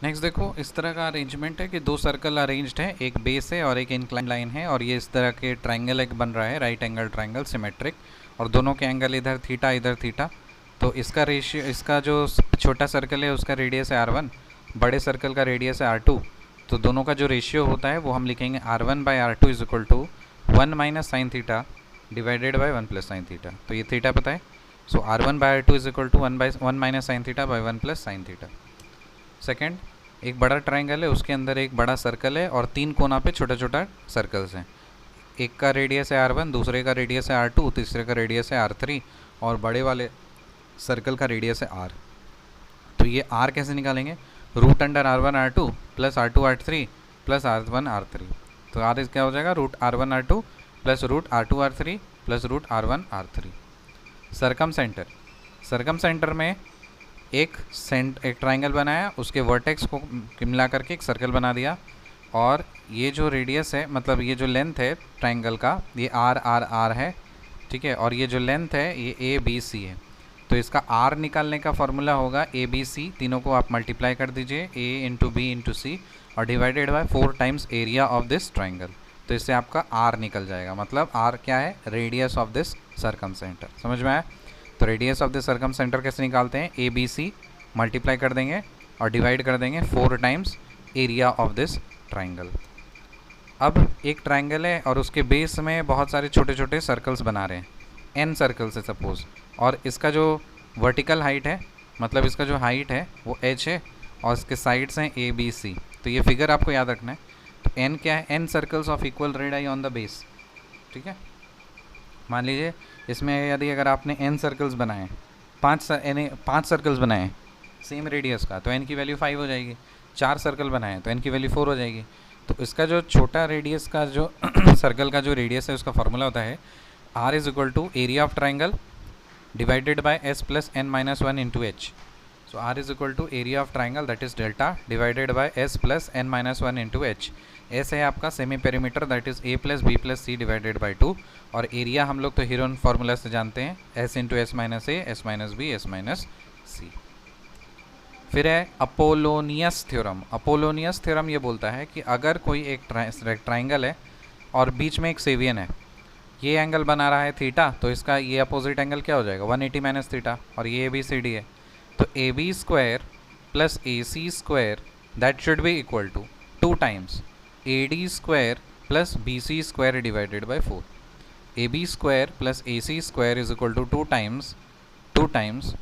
Next देखो, इस तरह का अरेंजमेंट है कि दो सर्कल अरेंज्ड है, एक बेस है और एक इंक्लाइन लाइन है, और ये इस तरह के ट्रायंगल एक बन रहा है, राइट एंगल ट्रायंगल सिमेट्रिक, और दोनों के एंगल इधर थीटा इधर थीटा। तो इसका रेशियो, इसका जो छोटा सर्कल है उसका रेडियस है r1, बड़े सर्कल का रेडियस है r2। तो दोनों का जो रेशियो होता है वो हम लिखेंगे r1/r2 is equal to 1 minus sine theta divided by 1 plus sine theta. तो ये थीटा पता है, so r1/r2 is equal to 1 minus sine theta by 1 plus sine theta. Second, एक बड़ा ट्रायंगल है, उसके अंदर एक बड़ा सर्कल है और तीन कोना पे छोटा छोटा सर्कल्स हैं। एक का रेडियस है r1, दूसरे का रेडियस है r2, तीसरे का रेडियस है r3, और बड़े वाले सर्कल का रेडियस है r। तो ये r कैसे निकालेंगे, root under r1 r2 plus r2 r3 plus r1 r3। तो r क्या हो जाएगा, root r1 r2 plus root r2 r3 plus root r1 r3। Circumcentre, circumcentre में एक ट्राइंगल बनाया, उसके वर्टेक्स को मिला करके एक सर्कल बना दिया, और ये जो रेडियस है, मतलब ये जो लेंथ है ट्राइंगल का, ये आर आर आर है, ठीक है, और ये जो लेंथ है ये ए बी सी है। तो इसका आर निकालने का फॉर्मूला होगा ए बी सी, तीनों को आप मल्टीप्लाई कर दीजिए, ए इंटू बी इंटू सी, और divided by 4 times area of this triangle. तो इससे आपका आर निकल जाएगा, मतलब आर क्या है, radius of this circum centre. समझ में आया। तो radius of the circum centre कैसे निकालते हैं, ए बी सी मल्टीप्लाई कर देंगे और डिवाइड कर देंगे 4 times area of this triangle. अब एक ट्राइंगल है और उसके बेस में बहुत सारे छोटे छोटे सर्कल्स बना रहे हैं, एन सर्कल्स है सपोज, और इसका जो वर्टिकल हाइट है, मतलब इसका जो हाइट है वो h है, और इसके साइड्स हैं ए बी सी। तो ये फिगर आपको याद रखना है। तो n क्या है, n circles of equal radius on the base, ठीक है। मान लीजिए इसमें यदि अगर आपने n सर्कल्स बनाए, 5 सर्कल्स बनाए सेम रेडियस का, तो n की वैल्यू 5 हो जाएगी। 4 सर्कल बनाए तो n की वैल्यू 4 हो जाएगी। तो इसका जो छोटा रेडियस का जो सर्कल का जो रेडियस है उसका फॉर्मूला होता है r is equal to area of triangle divided by s plus n minus 1 into H. So r is equal to area of triangle that is delta divided by s plus n minus 1 into H. S है आपका semi perimeter that is a plus B plus C divided by 2, और area हम लोग तो Heron formula से जानते हैं s into s minus a, s minus b, s minus c. फिर है अपोलोनियस थ्योरम। अपोलोनियस थ्योरम ये बोलता है कि अगर कोई एक ट्राइंगल है और बीच में एक सेवियन है, ये एंगल बना रहा है थीटा, तो इसका ये अपोजिट एंगल क्या हो जाएगा, 180 माइनस थीटा, और ये ए बी सी डी है। तो A B square plus A C square that should be equal to 2 times A D square plus B C square divided by 4। A B square plus A C square is equal to 2 times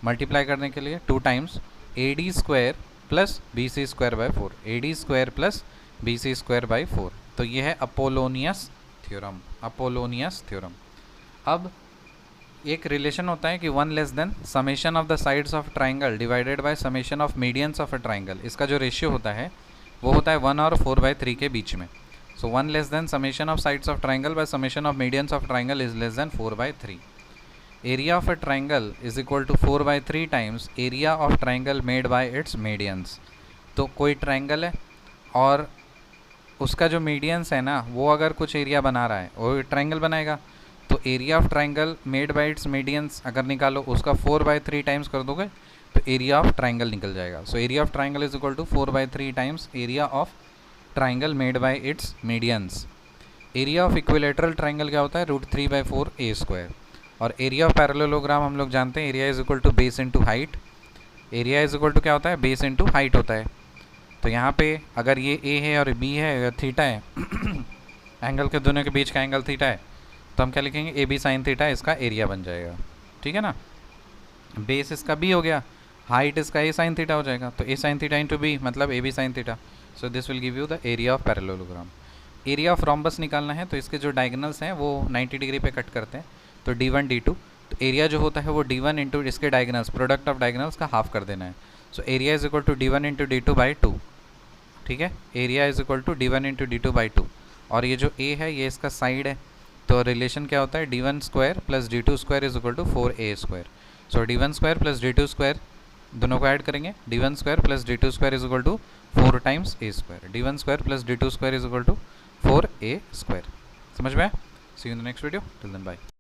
multiply करने के लिए 2 times A D square plus B C square by 4, A D square plus B C square by 4। तो ये है Apollonius theorem, Apollonius theorem. अब एक relation होता है कि 1 less than summation of the sides of triangle divided bye summation of medians of a triangle. इसका जो रेशियो होता है वो होता है 1 और 4/3 के बीच में। So 1 less than summation of sides of triangle by summation of medians of triangle is less than 4/3। Area of a triangle is equal to 4/3 times area of triangle made by its medians. तो कोई triangle है और उसका जो medians है ना, वो अगर कुछ एरिया बना रहा है, वो ट्राइंगल बनाएगा, तो area of triangle made by its medians अगर निकालो, उसका 4/3 टाइम्स कर दोगे तो एरिया ऑफ ट्राइंगल निकल जाएगा। So area of triangle is equal to 4/3 times area of triangle made by its medians. Area of equilateral triangle क्या होता है, √3/4 a स्क्वायर। और एरिया ऑफ पैरेललोग्राम हम लोग जानते हैं, area is equal to base into height. Area is equal to क्या होता है, बेस इंटू हाइट होता है। तो यहाँ पे अगर ये a है और b है या थीटा है एंगल के दोनों के बीच का एंगल थीटा है, तो हम क्या लिखेंगे, ए बी साइन थीटा इसका एरिया बन जाएगा, ठीक है ना। बेस इसका b हो गया, हाइट इसका a साइन थीटा हो जाएगा, तो a sine theta into b मतलब a b sine theta. So this will give you the area of parallelogram. Area of rhombus निकालना है तो इसके जो डायगनल्स हैं वो 90 डिग्री पे कट करते हैं, तो d1 d2। तो एरिया जो होता है वो d1 इंटू इसके डायगनल्स, प्रोडक्ट ऑफ डायगनल्स का हाफ कर देना है। So area is equal to d1 into d2/2, ठीक है। Area is equal to d1 into d2/2, और ये जो a है ये इसका साइड है, तो रिलेशन क्या होता है, d1 square plus d2 square is equal to 4a square. So d1 square plus d2 square दोनों को ऐड करेंगे, d1 square plus d2 square is equal to 4 times a square. d1 square plus d2 square is equal to 4a square. समझ में आया? See you in the next video, till then bye.